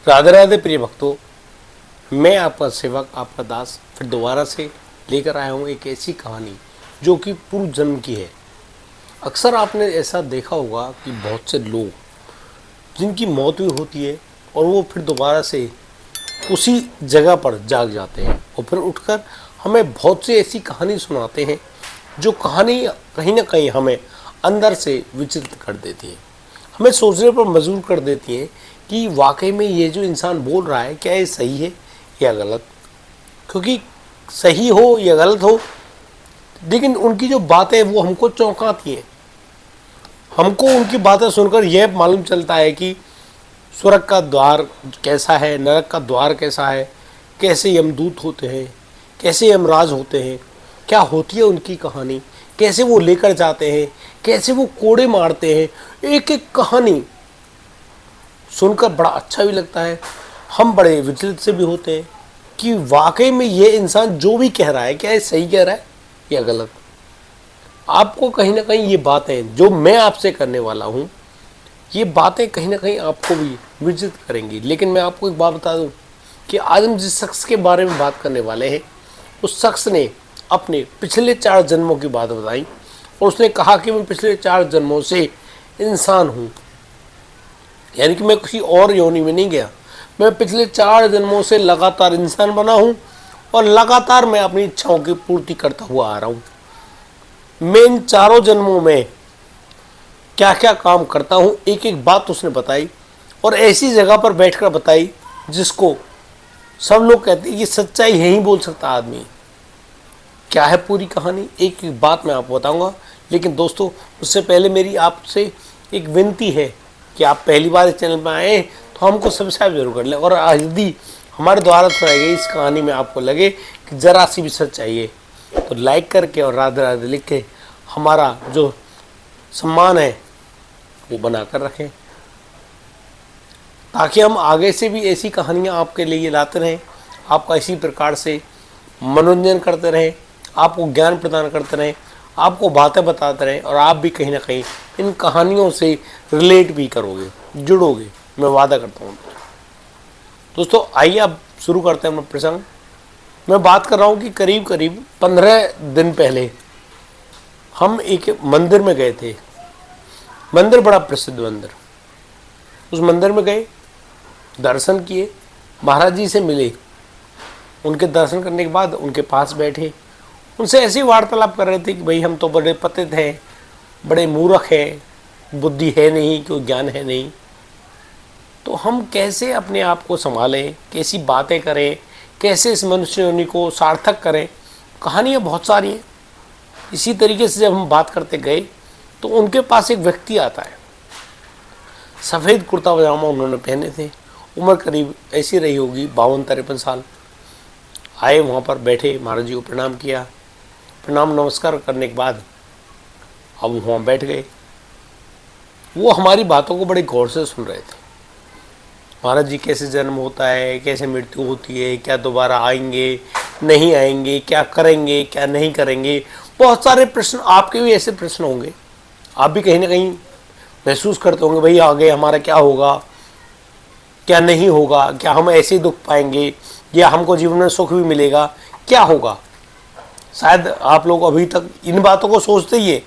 राधे राधे प्रिय भक्तों, मैं आपका सेवक आपका दास फिर दोबारा से लेकर आया हूँ एक ऐसी कहानी जो कि पूर्व जन्म की है। अक्सर आपने ऐसा देखा होगा कि बहुत से लोग जिनकी मौत भी होती है और वो फिर दोबारा से उसी जगह पर जाग जाते हैं और फिर उठकर हमें बहुत सी ऐसी कहानी सुनाते हैं जो कहानी कहीं ना कहीं हमें अंदर से विचलित कर देती है, हमें सोचने पर मजबूर कर देती है कि वाकई में ये जो इंसान बोल रहा है क्या ये सही है या गलत। क्योंकि सही हो या गलत हो, लेकिन उनकी जो बातें वो हमको चौंकाती हैं। हमको उनकी बातें सुनकर यह मालूम चलता है कि स्वर्ग का द्वार कैसा है, नरक का द्वार कैसा है, कैसे यमदूत होते हैं, कैसे यमराज होते हैं, क्या होती है उनकी कहानी, कैसे वो लेकर जाते हैं, कैसे वो कोड़े मारते हैं। एक एक कहानी सुनकर बड़ा अच्छा भी लगता है, हम बड़े विचलित से भी होते हैं कि वाकई में ये इंसान जो भी कह रहा है क्या ये सही कह रहा है या गलत। आपको कहीं ना कहीं ये बातें जो मैं आपसे करने वाला हूँ, ये बातें कहीं ना कहीं आपको भी विचलित करेंगी। लेकिन मैं आपको एक बात बता दूँ कि आज हम जिस शख्स के बारे में बात करने वाले हैं, उस शख्स ने अपने पिछले 4 जन्मों की बात बताई और उसने कहा कि मैं पिछले 4 जन्मों से इंसान हूँ, यानी कि मैं किसी और योनि में नहीं गया, मैं पिछले 4 जन्मों से लगातार इंसान बना हूँ और लगातार मैं अपनी इच्छाओं की पूर्ति करता हुआ आ रहा हूँ। मैं इन 4 जन्मों में क्या क्या काम करता हूँ एक एक बात उसने बताई और ऐसी जगह पर बैठकर बताई जिसको सब लोग कहते हैं ये सच्चाई यहीं बोल सकता आदमी। क्या है पूरी कहानी, एक एक बात मैं आपको बताऊंगा। लेकिन दोस्तों, उससे पहले मेरी आपसे एक विनती है कि आप पहली बार इस चैनल पर आए तो हमको सब्सक्राइब जरूर कर लें, और यदि हमारे द्वारा सुनाई गई इस कहानी में आपको लगे कि ज़रा सी भी सच चाहिए तो लाइक करके और राधे राधे लिख के हमारा जो सम्मान है वो बना कर रखें, ताकि हम आगे से भी ऐसी कहानियाँ आपके लिए लाते रहें, आपका इसी प्रकार से मनोरंजन करते रहें, आपको ज्ञान प्रदान करते रहें, आपको बातें बताते रहें और आप भी कहीं ना कहीं इन कहानियों से रिलेट भी करोगे, जुड़ोगे, मैं वादा करता हूँ। दोस्तों आइए अब शुरू करते हैं अपना प्रसंग। मैं बात कर रहा हूँ कि करीब करीब 15 दिन पहले हम एक मंदिर में गए थे। मंदिर बड़ा प्रसिद्ध मंदिर, उस मंदिर में गए, दर्शन किए, महाराज जी से मिले। उनके दर्शन करने के बाद उनके पास बैठे, उनसे ऐसी वार्तालाप कर रहे थे कि भाई हम तो बड़े पतित हैं, बड़े मूर्ख हैं, बुद्धि है नहीं, कोई ज्ञान है नहीं, तो हम कैसे अपने आप को संभालें, कैसी बातें करें, कैसे इस मनुष्य योनि को सार्थक करें। कहानियाँ बहुत सारी हैं। इसी तरीके से जब हम बात करते गए तो उनके पास एक व्यक्ति आता है, सफ़ेद कुर्ता पजामा उन्होंने पहने थे, उम्र करीब ऐसी रही होगी 52-53 साल। आए, वहाँ पर बैठे, महाराज जी को प्रणाम किया, प्रणाम नमस्कार करने के बाद अब वहाँ बैठ गए। वो हमारी बातों को बड़े गौर से सुन रहे थे। महाराज जी कैसे जन्म होता है, कैसे मृत्यु होती है, क्या दोबारा आएंगे नहीं आएंगे, क्या करेंगे क्या नहीं करेंगे, बहुत सारे प्रश्न, आपके भी ऐसे प्रश्न होंगे। आप भी कहीं ना कहीं महसूस करते होंगे भाई आगे हमारा क्या होगा, क्या नहीं होगा, क्या हम ऐसे ही दुख पाएंगे या हमको जीवन में सुख भी मिलेगा, क्या होगा। शायद आप लोग अभी तक इन बातों को सोचते ही है,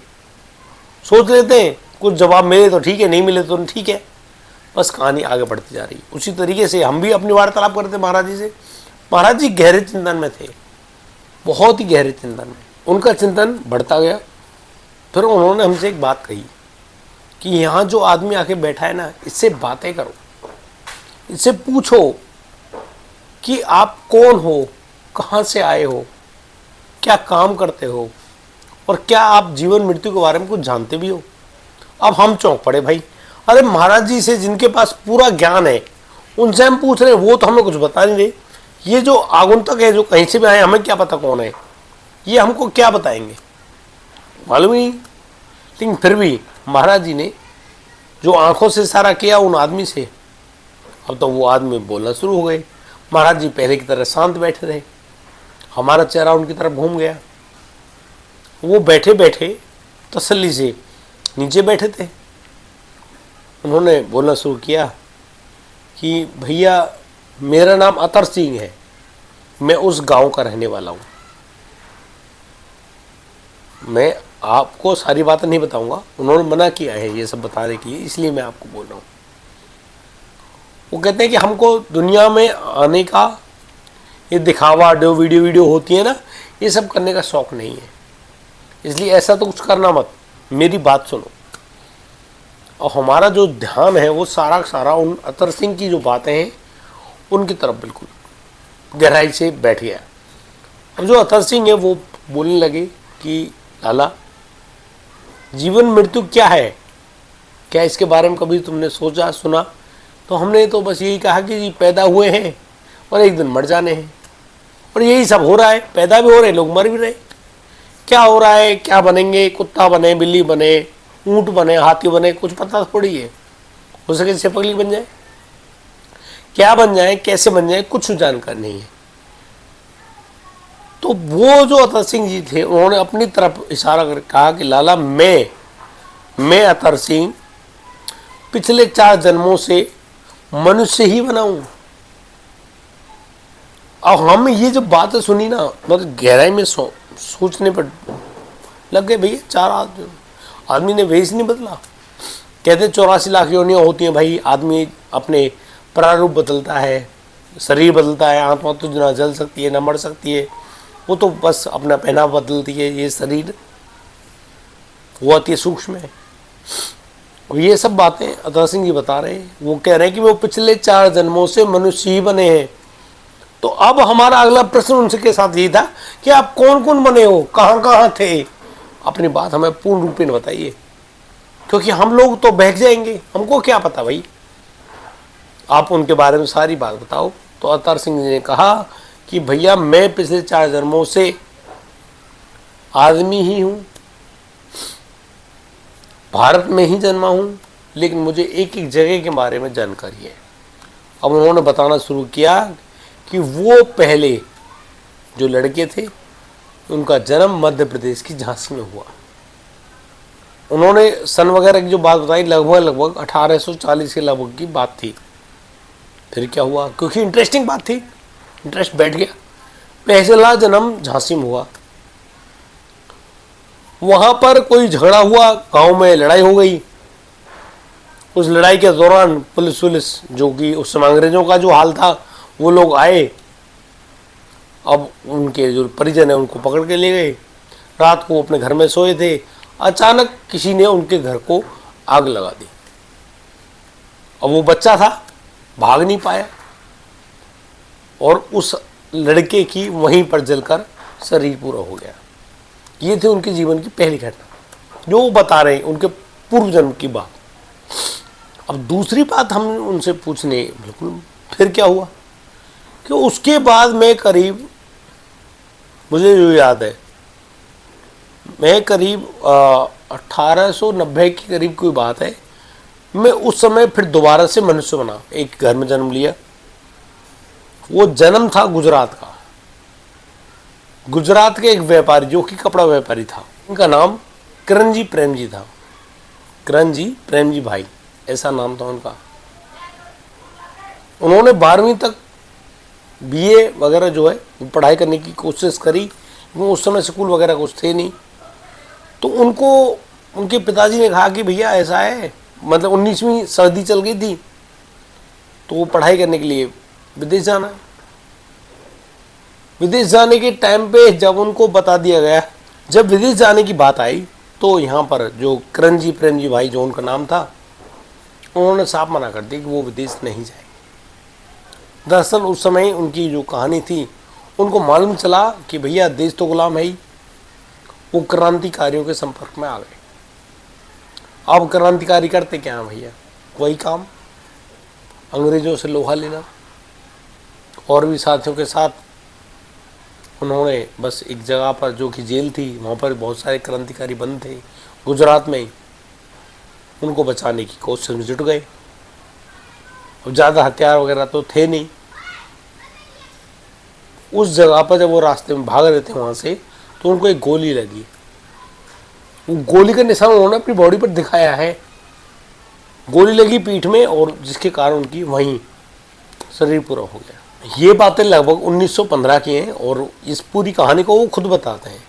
सोच लेते हैं, कुछ जवाब मिले तो ठीक है, नहीं मिले तो ठीक है, बस कहानी आगे बढ़ती जा रही। उसी तरीके से हम भी अपनी वार्तालाप करते महाराज जी से। महाराज जी गहरे चिंतन में थे, बहुत ही गहरे चिंतन में। उनका चिंतन बढ़ता गया। फिर उन्होंने हमसे एक बात कही कि यहाँ जो आदमी आके बैठा है ना, इससे बातें करो, इससे पूछो कि आप कौन हो, कहाँ से आए हो, क्या काम करते हो और क्या आप जीवन मृत्यु के बारे में कुछ जानते भी हो। अब हम चौंक पड़े भाई, अरे महाराज जी से जिनके पास पूरा ज्ञान है उनसे हम पूछ रहे हैं, वो तो हमें कुछ बता नहीं रहे। ये जो आगुंतक है जो कहीं से भी आए, हमें क्या पता कौन है, ये हमको क्या बताएंगे, मालूम ही नहीं। लेकिन फिर भी महाराज जी ने जो आंखों से इशारा किया उन आदमी से, अब तो वो आदमी बोलना शुरू हो गए। महाराज जी पहले की तरह शांत बैठे रहे, हमारा चेहरा उनकी तरफ घूम गया। वो बैठे बैठे तसल्ली से नीचे बैठे थे। उन्होंने बोलना शुरू किया कि भैया मेरा नाम अतर सिंह है, मैं उस गांव का रहने वाला हूँ। मैं आपको सारी बातें नहीं बताऊंगा, उन्होंने मना किया है ये सब बताने के लिए, इसलिए मैं आपको बोल रहा हूँ। वो कहते हैं कि हमको दुनिया में आने का, ये दिखावा जो वीडियो होती है ना, ये सब करने का शौक नहीं है, इसलिए ऐसा तो कुछ करना मत, मेरी बात सुनो। और हमारा जो ध्यान है वो सारा का सारा उन अतर सिंह की जो बातें हैं उनकी तरफ बिल्कुल गहराई से बैठ गया। अब जो अतर सिंह है वो बोलने लगे कि लाला, जीवन मृत्यु क्या है, क्या इसके बारे में कभी तुमने सोचा सुना? तो हमने तो बस यही कहा कि पैदा हुए हैं और एक दिन मर जाने हैं, और यही सब हो रहा है, पैदा भी हो रहे, लोग मर भी रहे। क्या हो रहा है, क्या बनेंगे, कुत्ता बने, बिल्ली बने, ऊंट बने, हाथी बने, कुछ पता थोड़ी है। हो सके सिपकली बन जाए, क्या बन जाए, कैसे बन जाए, कुछ जानकारी नहीं है। तो वो जो अतर सिंह जी थे उन्होंने अपनी तरफ इशारा कर कहा कि लाला, मैं अतर सिंह पिछले 4 जन्मों से मनुष्य ही बना हूं। अब हम ये जब बातें सुनी ना, मतलब गहराई में सोचने पर लग गए, भैया 4 आदमी ने वेश नहीं बदला। कहते 84 लाख योनियाँ होती हैं भाई, आदमी अपने प्रारूप बदलता है, शरीर बदलता है, आत्मा तो ना जल सकती है ना मर सकती है, वो तो बस अपना पहनावा बदलती है। ये शरीर वो अति सूक्ष्म है। ये सब बातें अतर सिंह जी बता रहे हैं। वो कह रहे हैं कि वो पिछले 4 जन्मों से मनुष्य ही बने हैं। तो अब हमारा अगला प्रश्न उनसे के साथ ये था कि आप कौन कौन बने हो, कहाँ कहाँ थे, अपनी बात हमें पूर्ण रूप में बताइए, क्योंकि हम लोग तो बहक जाएंगे, हमको क्या पता भाई, आप उनके बारे में सारी बात बताओ। तो अतर सिंह जी ने कहा कि भैया मैं पिछले 4 जन्मों से आदमी ही हूं, भारत में ही जन्मा हूं, लेकिन मुझे एक एक जगह के बारे में जानकारी है। अब उन्होंने बताना शुरू किया कि वो पहले जो लड़के थे उनका जन्म मध्य प्रदेश की झांसी में हुआ। उन्होंने सन वगैरह की जो बात बताई लगभग 1840 के लगभग की बात थी। फिर क्या हुआ, क्योंकि इंटरेस्टिंग बात थी, इंटरेस्ट बैठ गया। पहला जन्म झांसी में हुआ, वहां पर कोई झगड़ा हुआ, गांव में लड़ाई हो गई। उस लड़ाई के दौरान पुलिस जो कि उस समय अंग्रेजों का जो हाल था, वो लोग आए। अब उनके जो परिजन है उनको पकड़ के ले गए। रात को अपने घर में सोए थे, अचानक किसी ने उनके घर को आग लगा दी। अब वो बच्चा था, भाग नहीं पाया, और उस लड़के की वहीं पर जलकर शरीर पूरा हो गया। ये थे उनके जीवन की पहली घटना, जो वो बता रहे हैं उनके पूर्व जन्म की बात। अब दूसरी बात हम उनसे पूछने बिल्कुल, फिर क्या हुआ कि उसके बाद मैं करीब, मुझे जो याद है, मैं करीब 1890 के करीब कोई बात है, मैं उस समय फिर दोबारा से मनुष्य बना, एक घर में जन्म लिया। वो जन्म था गुजरात का। गुजरात के एक व्यापारी जो कि कपड़ा व्यापारी था, उनका नाम किरणजी प्रेमजी था। किरणजी प्रेमजी भाई, ऐसा नाम था उनका। उन्होंने 12वीं तक बीए वगैरह जो है पढ़ाई करने की कोशिश करी, वो उस समय स्कूल वगैरह कुछ थे नहीं। तो उनको उनके पिताजी ने कहा कि भैया ऐसा है, मतलब 19वीं सर्दी चल गई थी, तो वो पढ़ाई करने के लिए विदेश जाना है। विदेश जाने के टाइम पे जब उनको बता दिया गया, जब विदेश जाने की बात आई, तो यहाँ पर जो किरणजी प्रेमजी भाई जो उनका नाम था, उन्होंने साफ मना कर दिया कि वो विदेश नहीं जाएंगे। दरअसल उस समय उनकी जो कहानी थी, उनको मालूम चला कि भैया देश तो गुलाम है ही। वो क्रांतिकारियों के संपर्क में आ गए। अब क्रांतिकारी करते क्या हैं भैया, वही काम, अंग्रेजों से लोहा लेना। और भी साथियों के साथ उन्होंने बस एक जगह पर जो कि जेल थी, वहाँ पर बहुत सारे क्रांतिकारी बंद थे गुजरात में ही, उनको बचाने की कोशिश में जुट गए। अब ज़्यादा हथियार वगैरह तो थे नहीं। उस जगह पर जब वो रास्ते में भाग रहे थे वहाँ से, तो उनको एक गोली लगी। वो गोली का निशान उन्होंने अपनी बॉडी पर दिखाया है। गोली लगी पीठ में, और जिसके कारण उनकी वहीं शरीर पूरा हो गया। ये बातें लगभग 1915 की हैं और इस पूरी कहानी को वो खुद बताते हैं।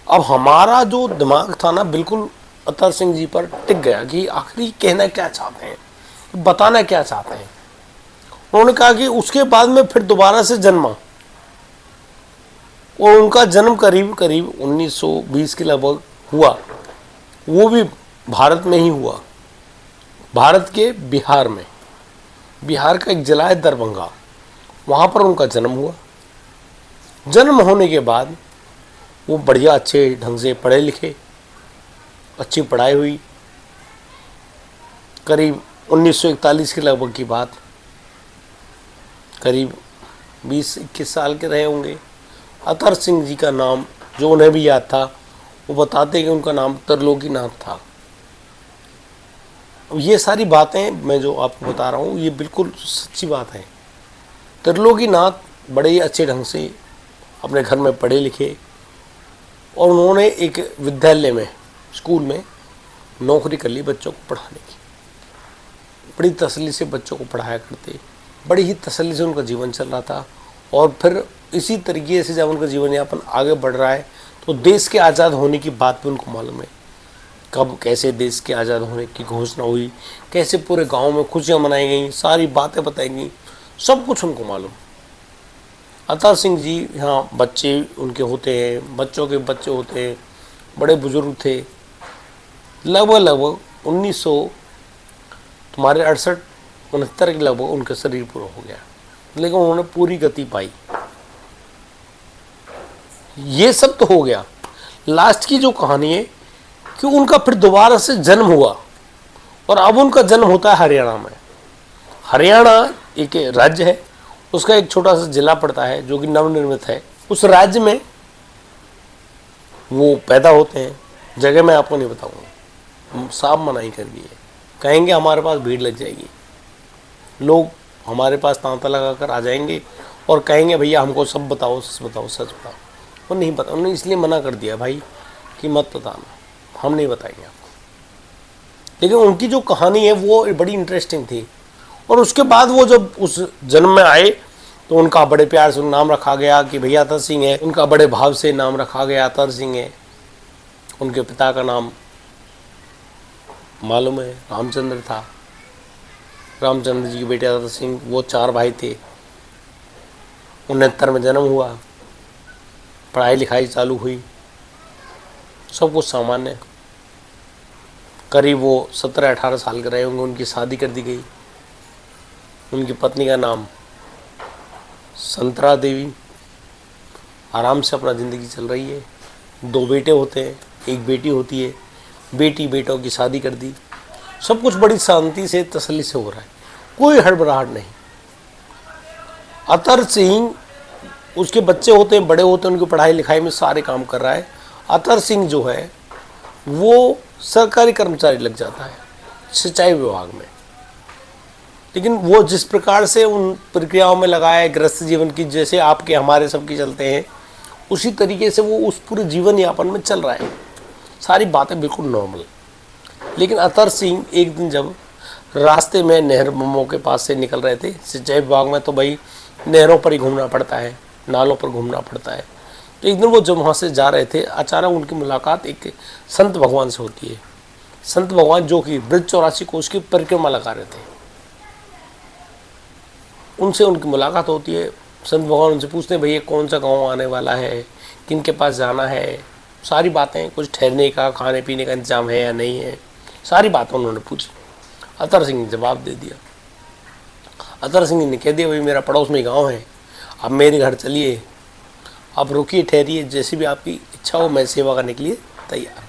अब हमारा जो दिमाग था ना बिल्कुल अतर सिंह जी पर टिक गया कि आखिर कहना क्या चाहते हैं, बताना क्या चाहते हैं। उन्होंने कहा कि उसके बाद में फिर दोबारा से जन्मा और उनका जन्म करीब करीब 1920 के लगभग हुआ। वो भी भारत में ही हुआ, भारत के बिहार में। बिहार का एक जिला है दरभंगा, वहाँ पर उनका जन्म हुआ। जन्म होने के बाद वो बढ़िया अच्छे ढंग से पढ़े लिखे, अच्छी पढ़ाई हुई। करीब 1941 के लगभग की बात, करीब 20-21 साल के रहे होंगे। अतर सिंह जी का नाम जो उन्हें भी याद था, वो बताते कि उनका नाम त्रिलोकीनाथ था। अब ये सारी बातें मैं जो आपको बता रहा हूँ ये बिल्कुल सच्ची बात है। त्रिलोकीनाथ बड़े ही अच्छे ढंग से अपने घर में पढ़े लिखे और उन्होंने एक विद्यालय में, स्कूल में नौकरी कर ली बच्चों को पढ़ाने की। बड़ी तसल्ली से बच्चों को पढ़ाया करते, बड़ी ही तसल्ली से उनका जीवन चल रहा था। और फिर इसी तरीके से जब उनका जीवन यापन आगे बढ़ रहा है तो देश के आज़ाद होने की बात भी उनको मालूम है। कब कैसे देश के आज़ाद होने की घोषणा हुई, कैसे पूरे गांव में खुशियां मनाई गई, सारी बातें बताई गई, सब कुछ उनको मालूम। अतर सिंह जी यहाँ बच्चे उनके होते हैं, बच्चों के बच्चे होते हैं, बड़े बुजुर्ग थे। लगभग 1968-69 के लगभग उनका शरीर पूरा हो गया, लेकिन उन्होंने पूरी गति पाई। ये सब तो हो गया। लास्ट की जो कहानी है कि उनका फिर दोबारा से जन्म हुआ और अब उनका जन्म होता है हरियाणा में। हरियाणा एक राज्य है, उसका एक छोटा सा जिला पड़ता है जो कि नवनिर्मित है। उस राज्य में वो पैदा होते हैं। जगह मैं आपको नहीं बताऊंगा, साफ मनाही कर दी है। कहेंगे हमारे पास भीड़ लग जाएगी, लोग हमारे पास तांता लगा कर आ जाएंगे और कहेंगे भैया हमको सब बताओ, सच बताओ, सच बताओ। वो नहीं पता, उन्होंने इसलिए मना कर दिया भाई कि मत बताना, हम नहीं बताएंगे आपको। लेकिन उनकी जो कहानी है वो बड़ी इंटरेस्टिंग थी। और उसके बाद वो जब उस जन्म में आए तो उनका बड़े प्यार से नाम रखा गया कि भैया अतर सिंह है। उनका बड़े भाव से नाम रखा गया, अतर सिंह है। उनके पिता का नाम मालूम है, रामचंद्र था। रामचंद्र जी के बेटे अतर सिंह, वो 4 भाई थे। 69 में जन्म हुआ, पढ़ाई लिखाई चालू हुई, सब कुछ सामान्य। करीब वो 17-18 साल के रहे होंगे, उनकी शादी कर दी गई। उनकी पत्नी का नाम संतरा देवी, आराम से अपना ज़िंदगी चल रही है। 2 बेटे होते हैं, 1 बेटी होती है। बेटी बेटों की शादी कर दी, सब कुछ बड़ी शांति से तसल्ली से हो रहा है, कोई हड़बड़ाहट नहीं। अतर सिंह, उसके बच्चे होते हैं, बड़े होते हैं, उनकी पढ़ाई लिखाई में सारे काम कर रहा है। अतर सिंह जो है वो सरकारी कर्मचारी लग जाता है सिंचाई विभाग में। लेकिन वो जिस प्रकार से उन प्रक्रियाओं में लगा है, गृहस्थ जीवन की जैसे आपके हमारे सबकी चलते हैं, उसी तरीके से वो उस पूरे जीवन यापन में चल रहा है। सारी बातें बिल्कुल नॉर्मल। लेकिन अतर सिंह एक दिन जब रास्ते में नहर बमों के पास से निकल रहे थे, सिंचाई विभाग में तो भाई नहरों पर ही घूमना पड़ता है, नालों पर घूमना पड़ता है। तो एक दिन वो जब वहाँ से जा रहे थे, अचानक उनकी मुलाकात एक संत भगवान से होती है। संत भगवान जो कि ब्रज 84 कोष की परिक्रमा लगा रहे थे, उनसे उनकी मुलाकात होती है। संत भगवान उनसे पूछते हैं भैया कौन सा गांव आने वाला है, किन के पास जाना है, सारी बातें, कुछ ठहरने का खाने पीने का इंतजाम है या नहीं है, सारी बातें उन्होंने पूछी। अतर सिंह ने जवाब दे दिया। अतर सिंह ने कह दिया भाई मेरा पड़ोस में गाँव है, आप मेरे घर चलिए, आप रुकिए, ठहरिए, जैसी भी आपकी इच्छा हो मैं सेवा करने के लिए तैयार।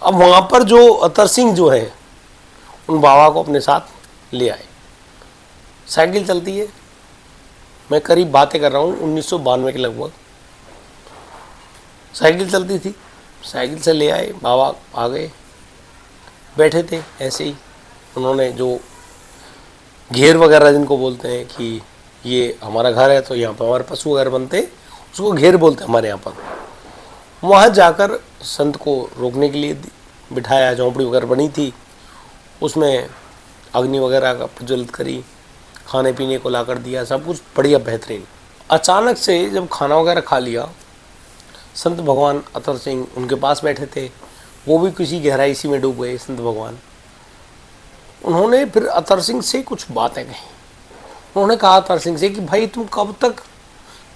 अब वहाँ पर जो अतर सिंह जो है उन बाबा को अपने साथ ले आए। साइकिल चलती है, मैं करीब बातें कर रहा हूँ 1992 के लगभग साइकिल चलती थी। साइकिल से ले आए, बाबा आ गए, बैठे थे ऐसे ही। उन्होंने जो घेर वगैरह जिनको बोलते हैं कि ये हमारा घर है तो यहाँ पर हमारे पशु वगैरह बनते हैं, उसको घेर बोलते हैं हमारे यहाँ पर। वहाँ जाकर संत को रोकने के लिए बिठाया। झोंपड़ी वगैरह बनी थी, उसमें अग्नि वगैरह का प्रज्वलित करी, खाने पीने को ला कर दिया, सब कुछ बढ़िया बेहतरीन। अचानक से जब खाना वगैरह खा लिया, संत भगवान अतर सिंह उनके पास बैठे थे, वो भी किसी गहराई सी में डूब गए संत भगवान। उन्होंने फिर अतर सिंह से कुछ बातें कही। उन्होंने कहा अतर सिंह से कि भाई तुम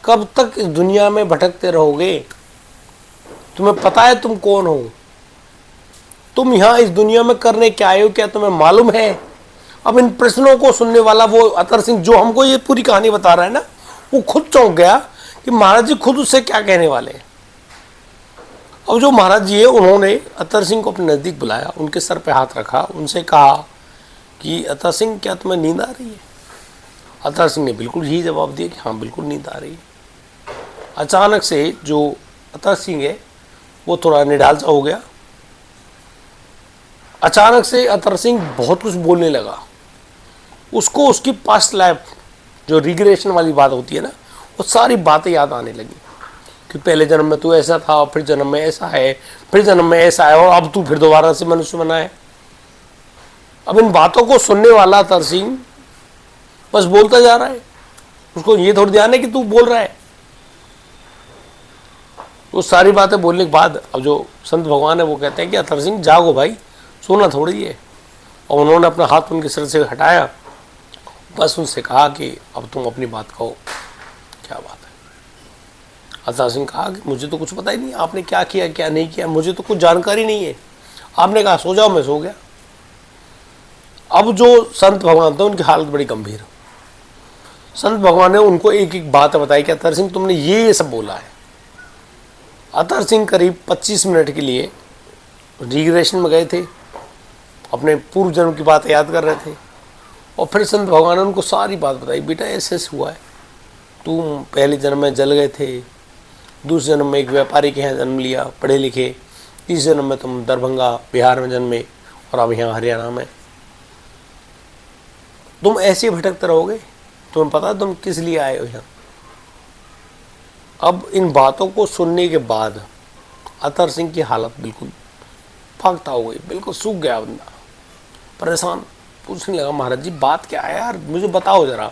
कब तक इस दुनिया में भटकते रहोगे? तुम्हें पता है तुम कौन हो? तुम यहाँ इस दुनिया में करने क्या आए हो, क्या तुम्हें मालूम है? अब इन प्रश्नों को सुनने वाला वो अतर सिंह जो हमको ये पूरी कहानी बता रहा है ना, वो खुद चौंक गया कि महाराज जी खुद उससे क्या कहने वाले हैं। अब जो महाराज जी है, उन्होंने अतर सिंह को अपने नज़दीक बुलाया, उनके सर पे हाथ रखा, उनसे कहा कि अतर सिंह क्या तुम्हें नींद आ रही है? अतर सिंह ने बिल्कुल यही जवाब दिया कि हाँ बिल्कुल नींद आ रही है। अचानक से जो अतर सिंह है वो थोड़ा निढाल सा हो गया। अचानक से अतर सिंह बहुत कुछ बोलने लगा। उसको उसकी पास्ट लाइफ, जो रिग्रेशन वाली बात होती है ना, वो सारी बातें याद आने लगी कि पहले जन्म में तू ऐसा था, फिर जन्म में ऐसा है, फिर जन्म में ऐसा है, और अब तू फिर दोबारा से मनुष्य बना है। अब इन बातों को सुनने वाला अतर सिंह बस बोलता जा रहा है। उसको ये थोड़ी ध्यान है कि तू बोल रहा है। वो सारी बातें बोलने के बाद अब जो संत भगवान है वो कहते हैं कि अतर सिंह जागो भाई, सोना थोड़ी है। और उन्होंने अपना हाथ उनके सिर से हटाया, बस उनसे कहा कि अब तुम अपनी बात कहो, क्या बात है? अतर सिंह कहा कि मुझे तो कुछ पता ही नहीं, आपने क्या किया क्या नहीं किया, मुझे तो कुछ जानकारी नहीं है। आपने कहा सो जाओ, मैं सो गया। अब जो संत भगवान थे उनकी हालत बड़ी गंभीर। संत भगवान ने उनको एक एक बात बताई कि अतर सिंह तुमने ये सब बोला है। अतर सिंह करीब 25 मिनट के लिए रिग्रेशन में गए थे, अपने पूर्व जन्म की बातें याद कर रहे थे। और फिर संत भगवान ने उनको सारी बात बताई, बेटा ऐसे ऐसे हुआ है, तुम पहले जन्म में जल गए थे, दूसरे जन्म में एक व्यापारी के यहाँ जन्म लिया, पढ़े लिखे, तीसरे जन्म में तुम दरभंगा बिहार में जन्मे, और अब यहाँ हरियाणा में। तुम ऐसे भटकते रहोगे, तुम्हें पता तुम किस लिए आए हो यहाँ? अब इन बातों को सुनने के बाद अतर सिंह की हालत बिल्कुल फाख्ता हो गई, बिल्कुल सूख गया बंदा, परेशान। पूछने लगा महाराज जी बात क्या है यार, मुझे बताओ ज़रा,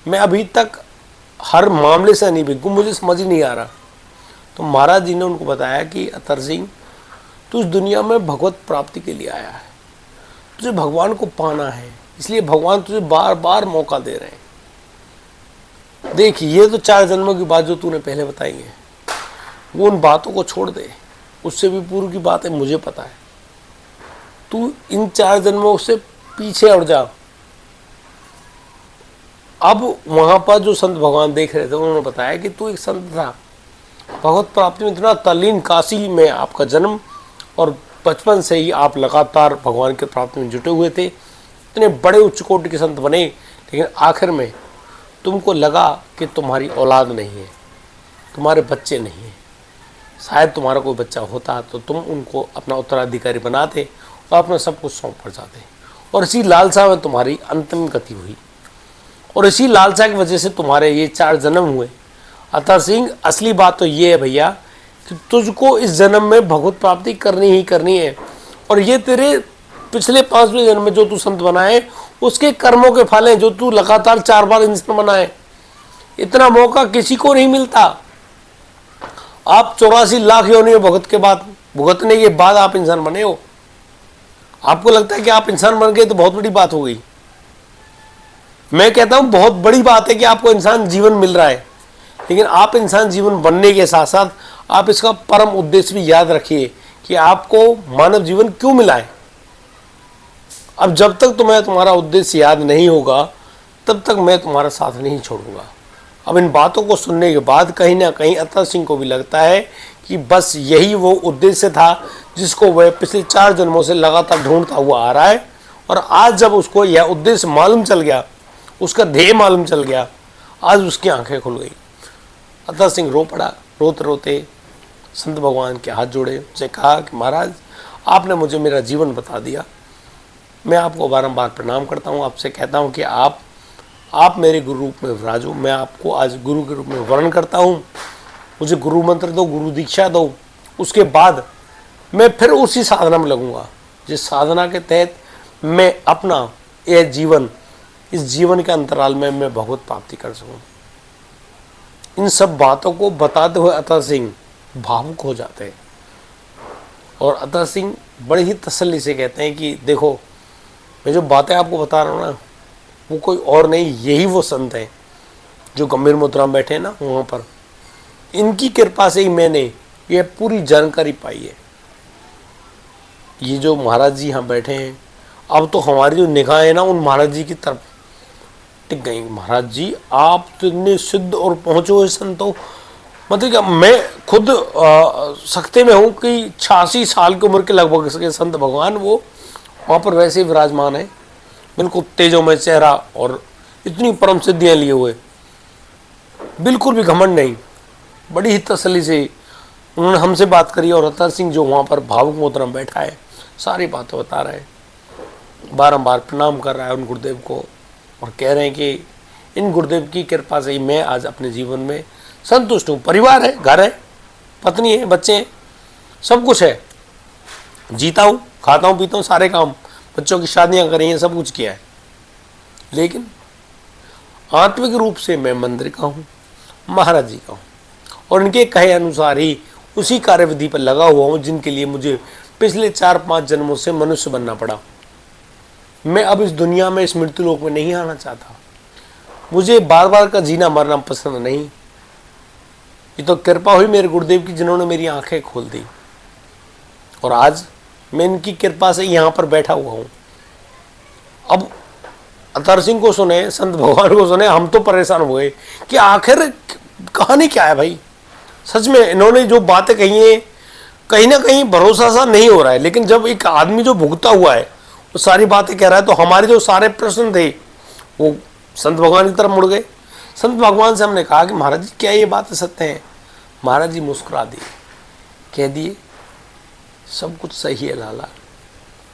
मैं अभी तक हर मामले से नहीं बिल्कुल, मुझे समझ ही नहीं आ रहा। तो महाराज जी ने उनको बताया कि अतर सिंह तू इस दुनिया में भगवत प्राप्ति के लिए आया है, तुझे भगवान को पाना है, इसलिए भगवान तुझे बार बार मौका दे रहे हैं। देख ये तो 4 जन्मों की बात जो तूने पहले बताई है, वो उन बातों को छोड़ दे, उससे भी पूर्व की बातें मुझे पता है। तू इन 4 जन्मों से पीछे हट जा। अब वहां पर जो संत भगवान देख रहे थे उन्होंने बताया कि तू एक संत था, भगवत प्राप्ति में इतना तल्लीन, काशी में आपका जन्म, और बचपन से ही आप लगातार भगवान के प्राप्ति में जुटे हुए थे, इतने बड़े उच्च कोटि के संत बने, लेकिन आखिर में तुमको लगा कि तुम्हारी औलाद नहीं है, तुम्हारे बच्चे नहीं हैं। शायद तुम्हारा कोई बच्चा होता तो तुम उनको अपना उत्तराधिकारी बनाते और अपना सब कुछ सौंप कर जाते, और इसी लालसा में तुम्हारी अंतिम गति हुई, और इसी लालसा की वजह से तुम्हारे ये 4 जन्म हुए। अतर सिंह असली बात तो ये है भैया कि तुझको इस जन्म में भगवत प्राप्ति करनी ही करनी है, और ये तेरे पिछले 5वें जन्म में जो तू संत बना है उसके कर्मों के फल हैं, जो तू लगातार 4 बार इंसान बना है। इतना मौका किसी को नहीं मिलता। आप 84 लाख योनियों भुगत के बाद, भुगतने के बाद आप इंसान बने हो। आपको लगता है कि आप इंसान बन गए तो बहुत बड़ी बात हो गई। मैं कहता हूं बहुत बड़ी बात है कि आपको इंसान जीवन मिल रहा है, लेकिन आप इंसान जीवन बनने के साथ साथ आप इसका परम उद्देश्य भी याद रखिए कि आपको मानव जीवन क्यों मिला है। अब जब तक तुम्हें तुम्हारा उद्देश्य याद नहीं होगा तब तक मैं तुम्हारा साथ नहीं छोड़ूंगा। अब इन बातों को सुनने के बाद कहीं ना कहीं अतर सिंह को भी लगता है कि बस यही वो उद्देश्य था जिसको वह पिछले 4 जन्मों से लगातार ढूंढता हुआ आ रहा है, और आज जब उसको यह उद्देश्य मालूम चल गया, उसका ध्येय मालूम चल गया, आज उसकी आंखें खुल गई। अतर सिंह रो पड़ा। रोते रोते संत भगवान के हाथ जोड़े, उनसे कहा कि महाराज आपने मुझे मेरा जीवन बता दिया, मैं आपको बारंबार प्रणाम करता हूँ, आपसे कहता हूँ कि आप मेरे गुरु रूप में विराजो। मैं आपको आज गुरु के रूप में वर्ण करता हूँ, मुझे गुरु मंत्र दो, गुरु दीक्षा दो। उसके बाद मैं फिर उसी साधना में लगूंगा जिस साधना के तहत मैं अपना यह जीवन इस जीवन के अंतराल में मैं भगवत प्राप्ति कर सकूं। इन सब बातों को बताते हुए अतः सिंह भावुक हो जाते हैं और अतः सिंह बड़ी ही तसल्ली से कहते हैं कि देखो, मैं जो बातें आपको बता रहा हूँ ना, वो कोई और नहीं, यही वो संत हैं जो गंभीर मुद्रा में बैठे हैं ना वहाँ पर। इनकी कृपा से ही मैंने ये पूरी जानकारी पाई है। ये जो महाराज जी यहाँ बैठे हैं, अब तो हमारी जो निगाह है ना उन महाराज जी की तरफ टिक गई। महाराज जी आप तो इतने सिद्ध और पहुँचे हुए संत हो, मतलब कि मैं खुद सकते में हूँ कि 86 साल की उम्र के लगभग के संत भगवान वो वहाँ पर वैसे ही विराजमान है, बिल्कुल तेजोमय चेहरा और इतनी परम सिद्धियाँ लिए हुए, बिल्कुल भी घमंड नहीं। बड़ी ही तसल्ली से उन्होंने हमसे बात करी और अतः सिंह जो वहाँ पर भावुक मुद्रा में बैठा है सारी बातें बता रहे हैं, बारंबार प्रणाम कर रहा है उन गुरुदेव को और कह रहे हैं कि इन गुरुदेव की कृपा से ही मैं आज अपने जीवन में संतुष्ट हूँ। परिवार है, घर है, पत्नी है, बच्चे हैं, सब कुछ है, जीता हूँ, खाता हूँ, पीता हूँ, सारे काम, बच्चों की शादियाँ करी हैं, सब कुछ किया है, लेकिन आत्मिक रूप से मैं मंदिर का हूँ, महाराज जी का हूँ और इनके कहे अनुसार ही उसी कार्यविधि पर लगा हुआ हूँ जिनके लिए मुझे पिछले 4-5 जन्मों से मनुष्य बनना पड़ा। मैं अब इस दुनिया में, इस मृत्यु लोक में नहीं आना चाहता। मुझे बार बार का जीना मरना पसंद नहीं। ये तो कृपा हुई मेरे गुरुदेव की जिन्होंने मेरी आंखें खोल दी और आज मैं इनकी कृपा से यहाँ पर बैठा हुआ हूँ। अब अतर सिंह को सुने, संत भगवान को सुने, हम तो परेशान हुए कि आखिर कहानी क्या है भाई। सच में इन्होंने जो बातें कही हैं कहीं ना कहीं भरोसा सा नहीं हो रहा है, लेकिन जब एक आदमी जो भुगता हुआ है वो सारी बातें कह रहा है तो हमारे जो सारे प्रश्न थे वो संत भगवान की तरफ मुड़ गए। संत भगवान से हमने कहा कि महाराज जी क्या ये बातें सत्य हैं? महाराज जी मुस्कुरा दिए, कह दिए सब कुछ सही है लाला,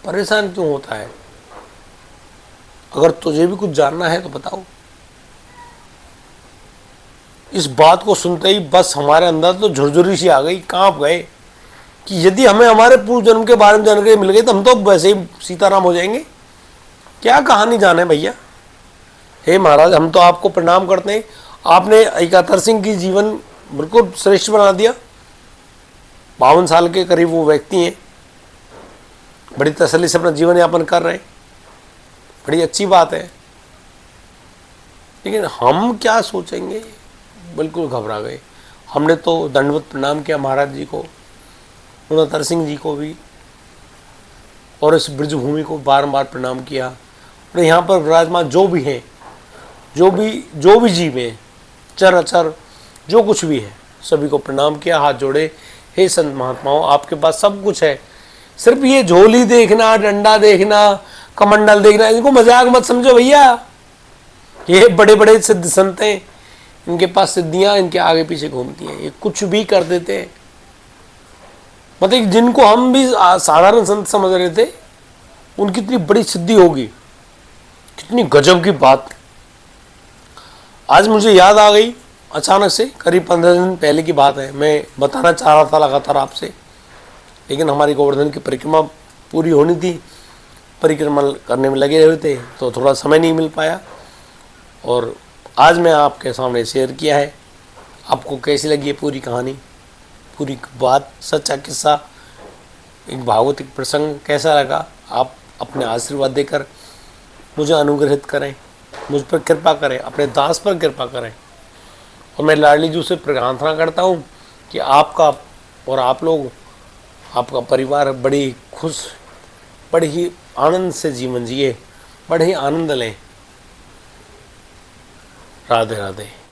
परेशान क्यों होता है? अगर तुझे भी कुछ जानना है तो बताओ। इस बात को सुनते ही बस हमारे अंदर तो झुरझुरी सी आ गई, कांप गए कि यदि हमें हमारे पूर्व जन्म के बारे में जानकारी मिल गई तो हम तो वैसे ही सीताराम हो जाएंगे। क्या कहानी जाने भैया। हे महाराज, हम तो आपको प्रणाम करते हैं, आपने एकातर सिंह की जीवन बिल्कुल श्रेष्ठ बना दिया। 52 साल के करीब वो व्यक्ति हैं, बड़ी तसल्ली से अपना जीवन यापन कर रहे हैं, बड़ी अच्छी बात है, लेकिन हम क्या सोचेंगे, बिल्कुल घबरा गए। हमने तो दंडवत प्रणाम किया महाराज जी को, अतर सिंह जी को भी, और इस ब्रजभूमि को बारंबार प्रणाम किया और यहाँ पर विराजमान जो भी हैं, जो भी जीव हैं, चर अचर जो कुछ भी है, सभी को प्रणाम किया, हाथ जोड़े। हे संत महात्माओं, आपके पास सब कुछ है, सिर्फ ये झोली देखना, डंडा देखना, कमंडल देखना, इनको मजाक मत समझो भैया। ये बड़े बड़े सिद्ध संत हैं, इनके पास सिद्धियां इनके आगे पीछे घूमती हैं, ये कुछ भी कर देते हैं। मतलब जिनको हम भी साधारण संत समझ रहे थे उनकी इतनी बड़ी सिद्धि होगी, कितनी गजब की बात। आज मुझे याद आ गई अचानक से, करीब 15 दिन पहले की बात है। मैं बताना चाह रहा था लगातार आपसे, लेकिन हमारी गोवर्धन की परिक्रमा पूरी होनी थी, परिक्रमा करने में लगे हुए थे तो थोड़ा समय नहीं मिल पाया और आज मैं आपके सामने शेयर किया है। आपको कैसी लगी है पूरी कहानी, पूरी बात, सच्चा किस्सा, एक भागवतिक प्रसंग कैसा लगा? आप अपने आशीर्वाद देकर मुझे अनुग्रहित करें, मुझ पर कृपा करें, अपने दास पर कृपा करें। और मैं लाडली जी से प्रार्थना करता हूँ कि आपका और आप लोग, आपका परिवार बड़ी खुश, बड़े ही आनंद से जीवन जिए, बड़े ही आनंद लें। राधे राधे।